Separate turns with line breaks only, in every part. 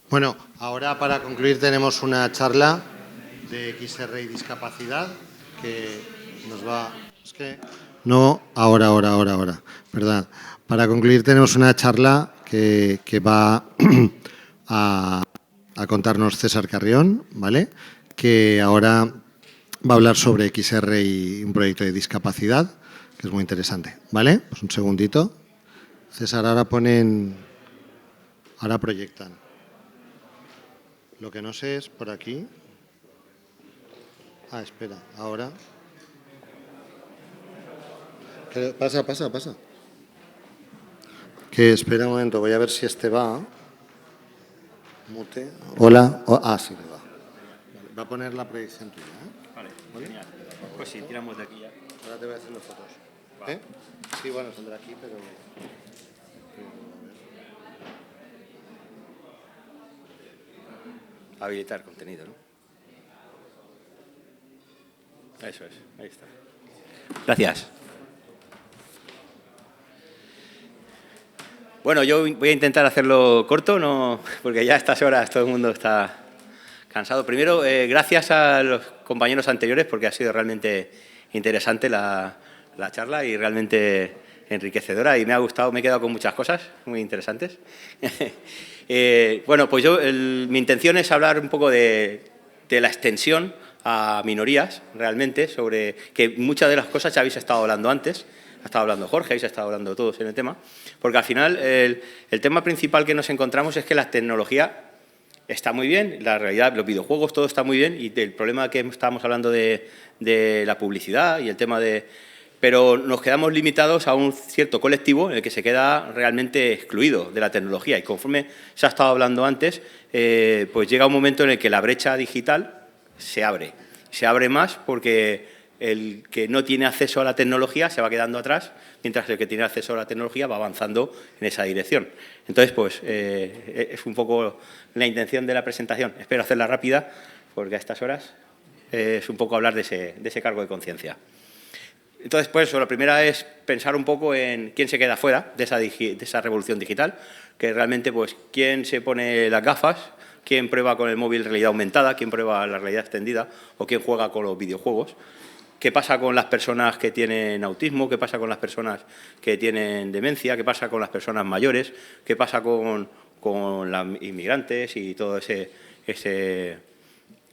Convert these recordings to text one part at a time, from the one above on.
Bueno, ahora para concluir tenemos una charla de XR y discapacidad que nos va... Es que no, ahora. Perdón. Para concluir tenemos una charla que va a contarnos César Carrión, ¿vale? Que ahora va a hablar sobre XR y un proyecto de discapacidad, que es muy interesante, ¿vale? Pues un segundito. César, ahora proyectan. Lo que no sé es por aquí. Ah, espera, ahora. Pasa. Que espera un momento, voy a ver si este va. Mute. Hola. Sí, que va. Va a poner la proyección tuya, ¿eh?
Vale, genial. Pues sí, tiramos de aquí ya.
Ahora te voy haciendo fotos. ¿Eh? Sí, bueno, saldrá aquí, pero...
Habilitar contenido, ¿no? Eso es, ahí está. Gracias. Bueno, yo voy a intentar hacerlo corto, no, porque ya a estas horas todo el mundo está cansado. Primero, gracias a los compañeros anteriores, porque ha sido realmente interesante la charla y realmente enriquecedora, y me ha gustado, me he quedado con muchas cosas muy interesantes. Bueno, pues mi intención es hablar un poco de la extensión a minorías, realmente, sobre que muchas de las cosas ya habéis estado hablando antes. Ha estado hablando Jorge, habéis estado hablando todos en el tema, porque al final el tema principal que nos encontramos es que la tecnología está muy bien, la realidad, los videojuegos, todo está muy bien, y el problema que estábamos hablando de la publicidad y el tema de... Pero nos quedamos limitados a un cierto colectivo en el que se queda realmente excluido de la tecnología, y conforme se ha estado hablando antes, pues llega un momento en el que la brecha digital se abre. Se abre más porque el que no tiene acceso a la tecnología se va quedando atrás, mientras el que tiene acceso a la tecnología va avanzando en esa dirección. Entonces, pues, es un poco la intención de la presentación. Espero hacerla rápida, porque a estas horas es un poco hablar de ese cargo de conciencia. Entonces, pues, la primera es pensar un poco en quién se queda fuera de esa revolución digital, que realmente, pues, quién se pone las gafas, quién prueba con el móvil realidad aumentada, quién prueba la realidad extendida o quién juega con los videojuegos. ¿Qué pasa con las personas que tienen autismo? ¿Qué pasa con las personas que tienen demencia? ¿Qué pasa con las personas mayores? ¿Qué pasa con los inmigrantes y todo ese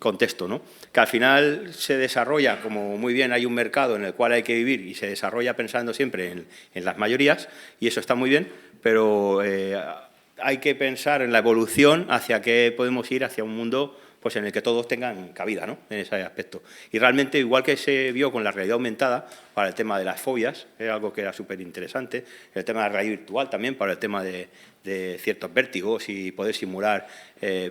contexto, ¿no? Que al final se desarrolla, como muy bien hay un mercado en el cual hay que vivir y se desarrolla pensando siempre en las mayorías, y eso está muy bien, pero hay que pensar en la evolución hacia que podemos ir hacia un mundo pues en el que todos tengan cabida, ¿no? En ese aspecto. Y realmente, igual que se vio con la realidad aumentada, para el tema de las fobias, era algo que era súper interesante, el tema de la realidad virtual también, para el tema de ciertos vértigos y poder simular,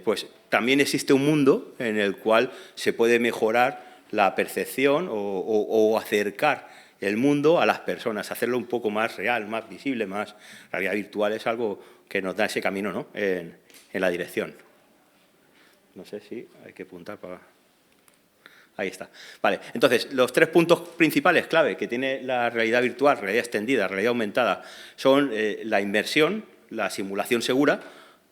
pues también existe un mundo en el cual se puede mejorar la percepción o acercar el mundo a las personas, hacerlo un poco más real, más visible, más... La realidad virtual es algo que nos da ese camino, ¿no? en la dirección. No sé si hay que apuntar para... Ahí está. Vale, entonces, los 3 puntos principales clave que tiene la realidad virtual, realidad extendida, realidad aumentada, son la inmersión, la simulación segura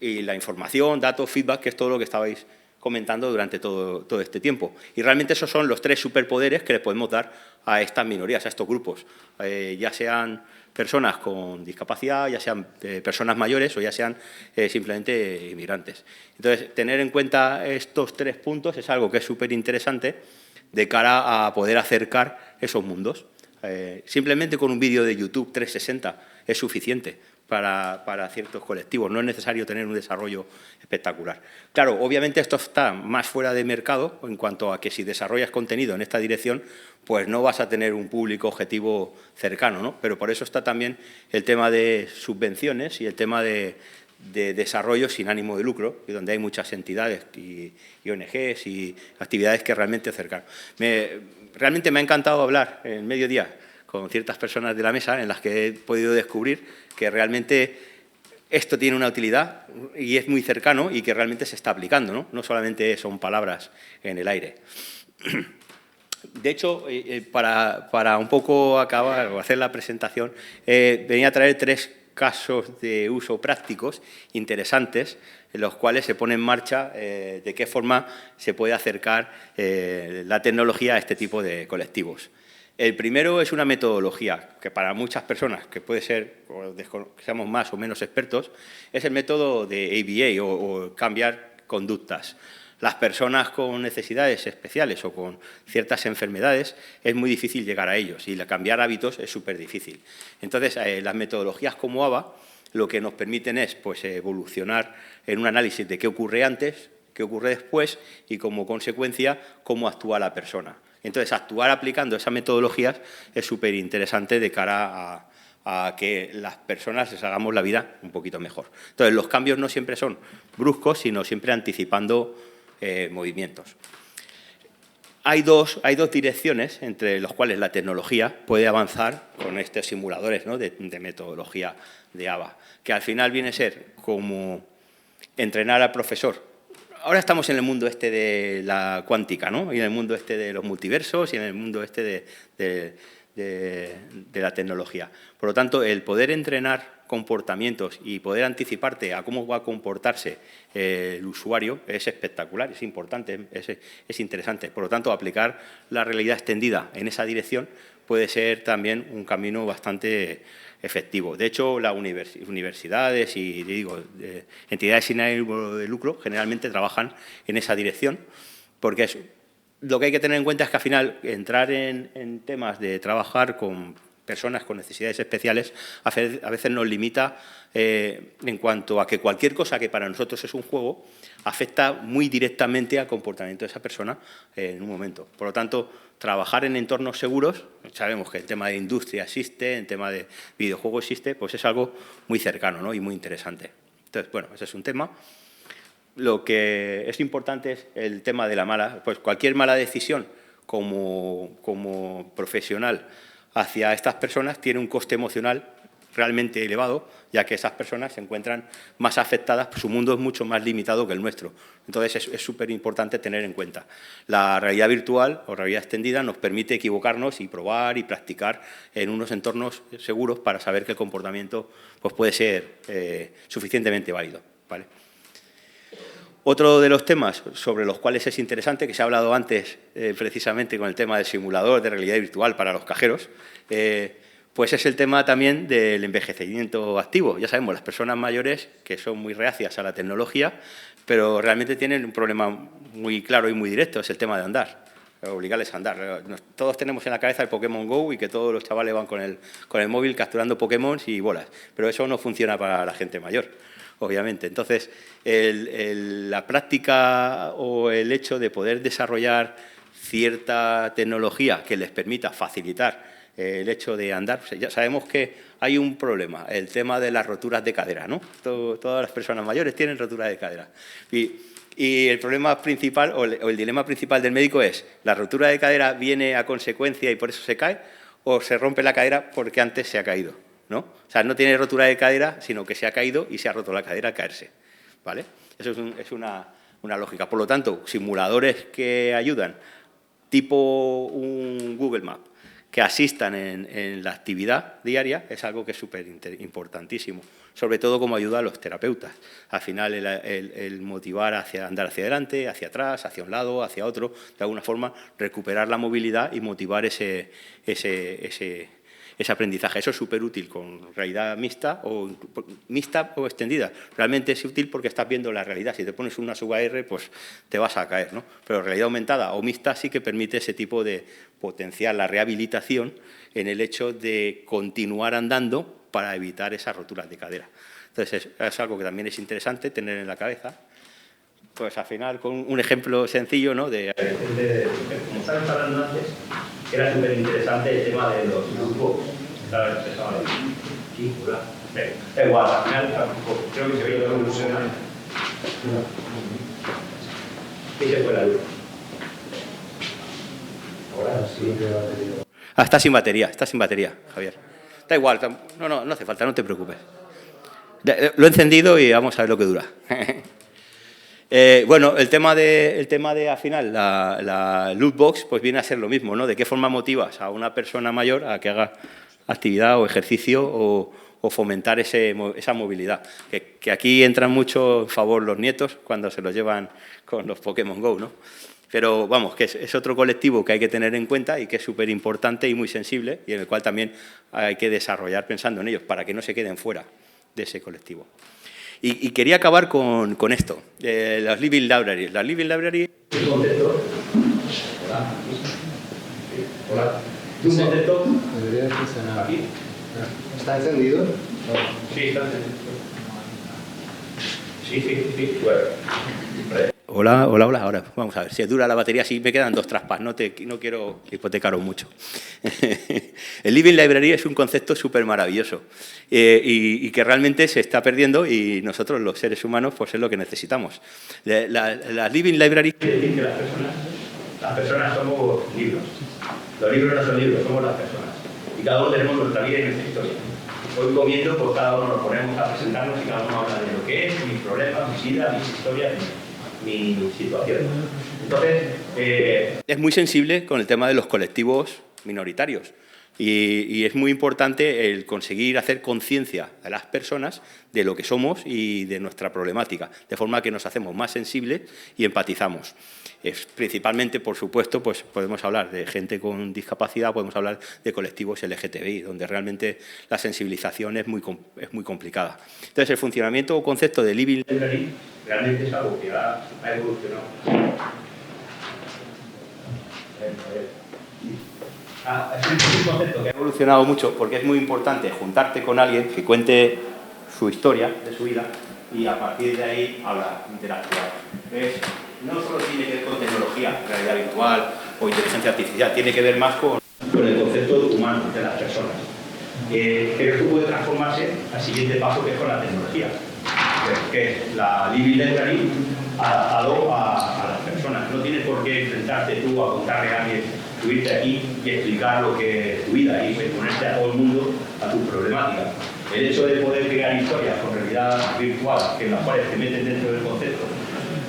y la información, datos, feedback, que es todo lo que estabais comentando durante todo este tiempo. Y realmente esos son los 3 superpoderes que le podemos dar a estas minorías, a estos grupos, ya sean personas con discapacidad, ya sean personas mayores o ya sean simplemente inmigrantes. Entonces, tener en cuenta estos 3 puntos es algo que es súper interesante de cara a poder acercar esos mundos. Simplemente con un vídeo de YouTube 360 es suficiente para ciertos colectivos, no es necesario tener un desarrollo espectacular. Claro, obviamente esto está más fuera de mercado en cuanto a que si desarrollas contenido en esta dirección, pues no vas a tener un público objetivo cercano, ¿no? Pero por eso está también el tema de subvenciones y el tema de desarrollo sin ánimo de lucro, y donde hay muchas entidades y ONGs y actividades que realmente acercan. Realmente me ha encantado hablar en mediodía con ciertas personas de la mesa en las que he podido descubrir que realmente esto tiene una utilidad y es muy cercano y que realmente se está aplicando, ¿no? No solamente son palabras en el aire. De hecho, para un poco acabar o hacer la presentación, venía a traer 3 casos de uso prácticos interesantes en los cuales se pone en marcha de qué forma se puede acercar la tecnología a este tipo de colectivos. El primero es una metodología que para muchas personas, que puede ser que seamos más o menos expertos, es el método de ABA o cambiar conductas. Las personas con necesidades especiales o con ciertas enfermedades es muy difícil llegar a ellos y cambiar hábitos es súper difícil. Entonces, las metodologías como ABA lo que nos permiten es pues, evolucionar en un análisis de qué ocurre antes, qué ocurre después y, como consecuencia, cómo actúa la persona. Entonces, actuar aplicando esas metodologías es súper interesante de cara a que las personas les hagamos la vida un poquito mejor. Entonces, los cambios no siempre son bruscos, sino siempre anticipando movimientos. Hay dos direcciones entre las cuales la tecnología puede avanzar con estos simuladores, ¿no?, de metodología de ABA, que al final viene a ser como entrenar al profesor. Ahora estamos en el mundo este de la cuántica, ¿no?, y en el mundo este de los multiversos y en el mundo este de la tecnología. Por lo tanto, el poder entrenar comportamientos y poder anticiparte a cómo va a comportarse el usuario es espectacular, es importante, es interesante. Por lo tanto, aplicar la realidad extendida en esa dirección puede ser también un camino bastante efectivo. De hecho, las universidades y entidades sin ánimo de lucro generalmente trabajan en esa dirección, porque lo que hay que tener en cuenta es que al final entrar en temas de trabajar con personas con necesidades especiales a veces nos limita en cuanto a que cualquier cosa que para nosotros es un juego afecta muy directamente al comportamiento de esa persona en un momento. Por lo tanto, trabajar en entornos seguros, sabemos que el tema de industria existe, el tema de videojuegos existe, pues es algo muy cercano, ¿no?, y muy interesante. Entonces, bueno, ese es un tema. Lo que es importante es el tema de pues cualquier mala decisión como profesional hacia estas personas tiene un coste emocional realmente elevado, ya que esas personas se encuentran más afectadas, pues su mundo es mucho más limitado que el nuestro. Entonces, es súper importante tener en cuenta. La realidad virtual o realidad extendida nos permite equivocarnos y probar y practicar en unos entornos seguros para saber que el comportamiento pues, puede ser suficientemente válido, ¿vale? Otro de los temas sobre los cuales es interesante, que se ha hablado antes precisamente con el tema del simulador de realidad virtual para los cajeros, pues es el tema también del envejecimiento activo. Ya sabemos, las personas mayores que son muy reacias a la tecnología, pero realmente tienen un problema muy claro y muy directo, es el tema de andar, obligarles a andar. Todos tenemos en la cabeza el Pokémon Go y que todos los chavales van con el móvil capturando Pokémon y bolas, pero eso no funciona para la gente mayor, obviamente. Entonces, la práctica o el hecho de poder desarrollar cierta tecnología que les permita facilitar el hecho de andar, pues ya sabemos que hay un problema, el tema de las roturas de cadera, ¿no? Todas las personas mayores tienen roturas de cadera. Y el problema principal o el dilema principal del médico es, ¿la rotura de cadera viene a consecuencia y por eso se cae o se rompe la cadera porque antes se ha caído, ¿no? O sea, no tiene rotura de cadera, sino que se ha caído y se ha roto la cadera al caerse, ¿vale? Eso es una lógica. Por lo tanto, simuladores que ayudan, tipo un Google Maps, que asistan en la actividad diaria, es algo que es súper importantísimo, sobre todo como ayuda a los terapeutas. Al final, el motivar andar hacia adelante, hacia atrás, hacia un lado, hacia otro, de alguna forma recuperar la movilidad y motivar ese aprendizaje. Eso es súper útil con realidad mixta o extendida. Realmente es útil porque estás viendo la realidad. Si te pones una sub-AR, pues te vas a caer, ¿no? Pero realidad aumentada o mixta sí que permite ese tipo de potenciar la rehabilitación en el hecho de continuar andando para evitar esas roturas de cadera. Entonces, es algo que también es interesante tener en la cabeza. Pues al final, con un ejemplo sencillo, ¿no? Como estabas hablando antes, era súper interesante el tema de los grupos. Claro, empezaba ahí. Sí, da igual, al final creo que se veía la luz. Sí se fue la luz. Ahora sí. Está sin batería, Javier. Da igual, no hace falta, no te preocupes. Lo he encendido y vamos a ver lo que dura. Bueno, el tema de al final, la loot box, pues viene a ser lo mismo, ¿no? De qué forma motivas a una persona mayor a que haga actividad o ejercicio o o fomentar esa movilidad. Que aquí entran mucho en favor los nietos cuando se los llevan con los Pokémon Go, ¿no? Pero vamos, que es otro colectivo que hay que tener en cuenta y que es súper importante y muy sensible y en el cual también hay que desarrollar pensando en ellos para que no se queden fuera de ese colectivo. Y quería acabar con esto, las Living Libraries. Las Living Libraries es un concepto... Hola. Es un concepto...
Debería funcionar.
¿Aquí?
¿Está encendido?
Sí, está encendido. Sí. Bueno. Hola. Ahora, vamos a ver. Si dura la batería, sí, me quedan 2 traspas. No quiero hipotecaros mucho. El Living Library es un concepto súper maravilloso y que realmente se está perdiendo y nosotros, los seres humanos, pues es lo que necesitamos. Las Living Library quiere decir que las personas somos libros. Los libros no son libros, somos las personas. Y cada uno tenemos nuestra vida y nuestra historia. Hoy comiendo, pues cada uno nos ponemos a presentarnos y cada uno habla de lo que es, mis problemas, mis vidas, mis historias, mi situación. Entonces, es muy sensible con el tema de los colectivos minoritarios y es muy importante el conseguir hacer conciencia a las personas de lo que somos y de nuestra problemática, de forma que nos hacemos más sensibles y empatizamos. Principalmente, por supuesto, pues podemos hablar de gente con discapacidad, podemos hablar de colectivos LGTBI, donde realmente la sensibilización es muy complicada. Entonces, el funcionamiento o concepto de Living Library realmente es algo que ha evolucionado. Es un concepto que ha evolucionado mucho porque es muy importante juntarte con alguien que cuente su historia de su vida y a partir de ahí hablar, interactuar. No solo tiene que ver con tecnología, realidad virtual o inteligencia artificial, tiene que ver más con el concepto humano de las personas. Pero esto puede transformarse al siguiente paso, que es con la tecnología, que es la Living Library adaptado a las personas. No tienes por qué enfrentarte tú a contarle a alguien, subirte aquí y explicar lo que es tu vida y exponerte a todo el mundo a tu problemática. El hecho de poder crear historias con realidad virtual, en las cuales te meten dentro del concepto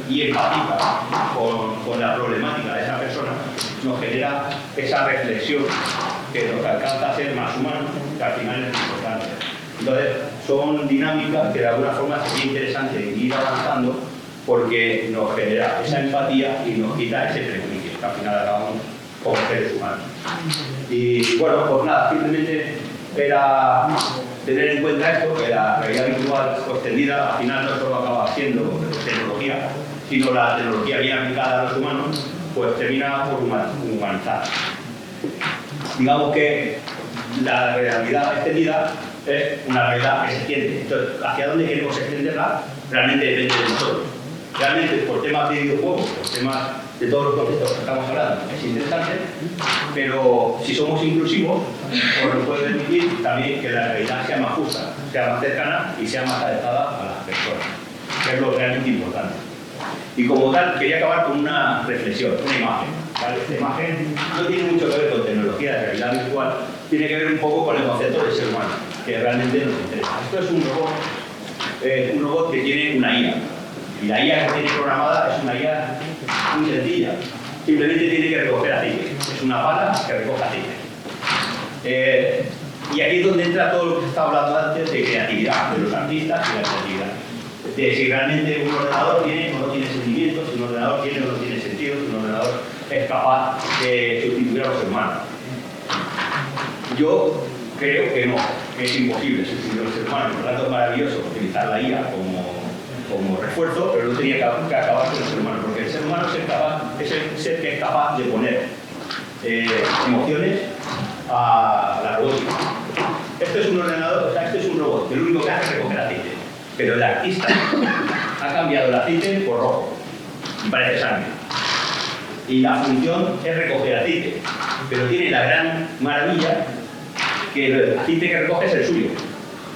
y empatiza con la problemática de esa persona, nos genera esa reflexión que nos alcanza a ser más humanos, que al final es importante. Entonces, son dinámicas que de alguna forma sería interesante ir avanzando porque nos genera esa empatía y nos quita ese prejuicio que al final acabamos como seres humanos. Y bueno, pues nada, simplemente era tener en cuenta esto, que la realidad virtual extendida al final no solo acaba siendo tecnología, sino la tecnología bien aplicada a los humanos, pues termina por humanizar. Digamos que la realidad extendida es una realidad que se extiende. Entonces, ¿hacia dónde queremos extenderla? Realmente depende de nosotros. Realmente, por temas de videojuegos, por temas de todos los conceptos que estamos hablando, es interesante, pero si somos inclusivos, pues nos puede permitir también que la realidad sea más justa, sea más cercana y sea más adecuada a las personas, que es lo realmente importante. Y como tal, quería acabar con una reflexión, una imagen. ¿Vale? Esta imagen no tiene mucho que ver con tecnología de realidad virtual, tiene que ver un poco con el concepto del ser humano, que realmente nos interesa. Esto es un robot que tiene una IA. Y la IA que tiene programada es una IA muy sencilla. Simplemente tiene que recoger aceite. Es una pala que recoge aceite. Y aquí es donde entra todo lo que se estaba hablando antes de creatividad, de los artistas y la creatividad. De si realmente un ordenador tiene o no tiene sentimientos, si un ordenador tiene o no tiene sentido, si un ordenador es capaz de sustituir a los humanos. Yo creo que no, que es imposible sustituir a los seres humanos. Por lo tanto, es maravilloso utilizar la IA como refuerzo, pero no tenía que acabar con el ser humano, porque el ser humano es el ser que es capaz de poner emociones a la robótica. Esto es un ordenador, o sea, esto es un robot, que lo único que hace es recoger aceite. Pero el artista ha cambiado el aceite por rojo, y parece sangre. Y la función es recoger aceite, pero tiene la gran maravilla que el aceite que recoge es el suyo,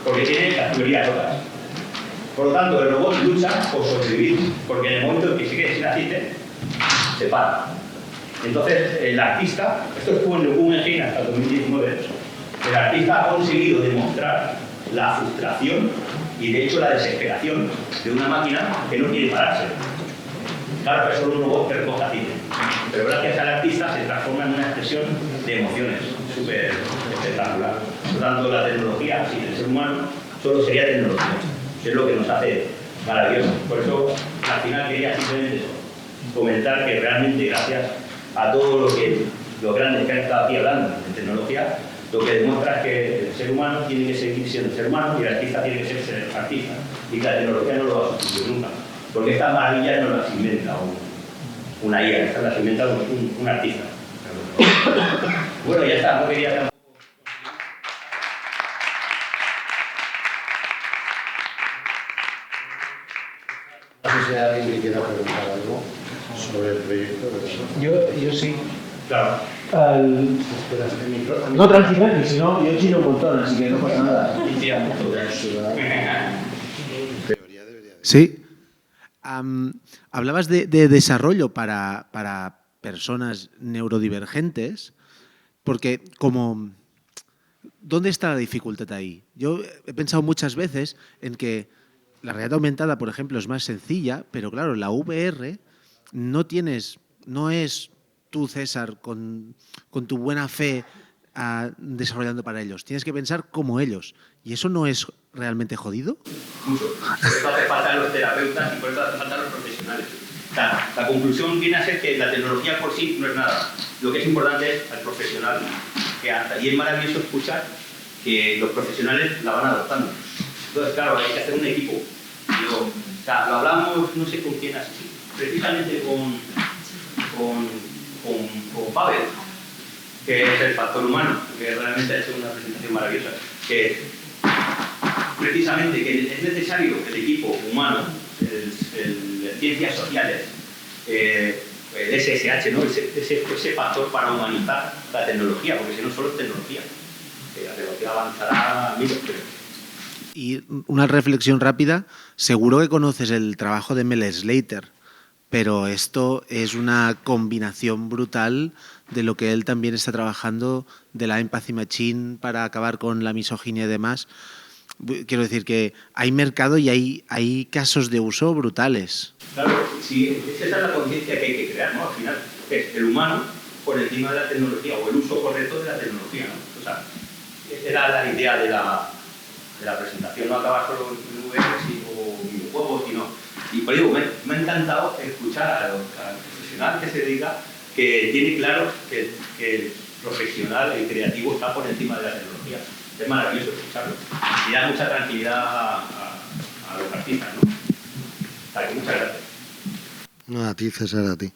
porque tiene las tuberías rotas. Por lo tanto, el robot lucha por sobrevivir, porque en el momento en que se quede sin aceite, se para. Entonces, el artista, esto estuvo en el Guggenheim hasta 2019, el artista ha conseguido demostrar la frustración y, de hecho, la desesperación de una máquina que no quiere pararse. Claro, es solo un robot que recoge aceite, pero gracias al artista se transforma en una expresión de emociones súper espectacular. Por lo tanto, la tecnología sin el ser humano solo sería tecnología, que es lo que nos hace maravillosos. Por eso, al final quería simplemente eso, comentar que realmente gracias a todo los grandes que han estado aquí hablando de tecnología, lo que demuestra es que el ser humano tiene que seguir siendo ser humano y el artista tiene que ser artista. Y que la tecnología no lo va a sustituir nunca. Porque estas maravillas no las inventa una IA, estas las inventa un artista. Bueno, ya está, no quería tampoco.
No sé si hay alguien que quiera preguntar algo sobre el proyecto.
Yo sí.
Claro.
No, tranquila, que si no, yo chino un montón, así que no pasa nada. Sí. Hablabas de desarrollo para personas neurodivergentes, porque como... ¿Dónde está la dificultad ahí? Yo he pensado muchas veces en que la realidad aumentada, por ejemplo, es más sencilla, pero claro, la VR no es tú, César, con tu buena fe desarrollando para ellos. Tienes que pensar como ellos. ¿Y eso no es realmente jodido?
Mucho. Por eso hace falta los terapeutas y por eso hace falta los profesionales. O sea, la conclusión viene a ser que la tecnología por sí no es nada. Lo que es importante es el profesional que hace. Y es maravilloso escuchar que los profesionales la van adoptando. Entonces, claro, hay que hacer un equipo. O sea, lo hablamos, no sé con quién así, precisamente con Pavel, que es el factor humano, que realmente ha hecho una presentación maravillosa, que precisamente que es necesario el equipo humano, el ciencias sociales, el SSH, ¿no? ese factor para humanizar la tecnología, porque si no solo es tecnología. La tecnología avanzará a miles, pero...
Y una reflexión rápida, seguro que conoces el trabajo de Mel Slater, pero esto es una combinación brutal de lo que él también está trabajando de la Empathy Machine para acabar con la misoginia y demás. Quiero decir que hay mercado y hay casos de uso brutales.
Claro, sí, esa es la conciencia que hay que crear, ¿no? Al final, es el humano por encima de la tecnología o el uso correcto de la tecnología, ¿no? O sea, era la idea de la presentación, no acabar solo en VR o videojuegos, sino... Y por ello me ha encantado escuchar al profesional que se dedica, que tiene claro que el profesional, el creativo, está por encima de la tecnología. Es maravilloso escucharlo. Y da mucha tranquilidad a los artistas, ¿no? O sea, que muchas gracias.
No, a ti, César, a ti.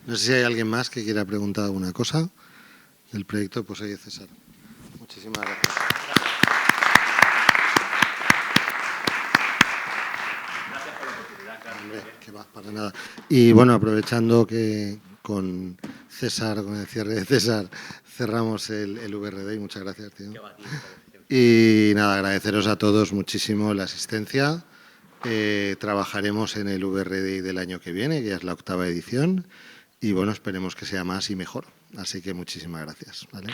No sé si hay alguien más que quiera preguntar alguna cosa del proyecto. Pues oye, César. Muchísimas gracias. Hombre, que va, para nada. Y bueno, aprovechando que con César, con el cierre de César, cerramos el VRD y muchas gracias, tío. Y nada, agradeceros a todos muchísimo la asistencia. Trabajaremos en el VRD del año que viene, que ya es la 8ª edición, y bueno, esperemos que sea más y mejor. Así que muchísimas gracias. ¿Vale?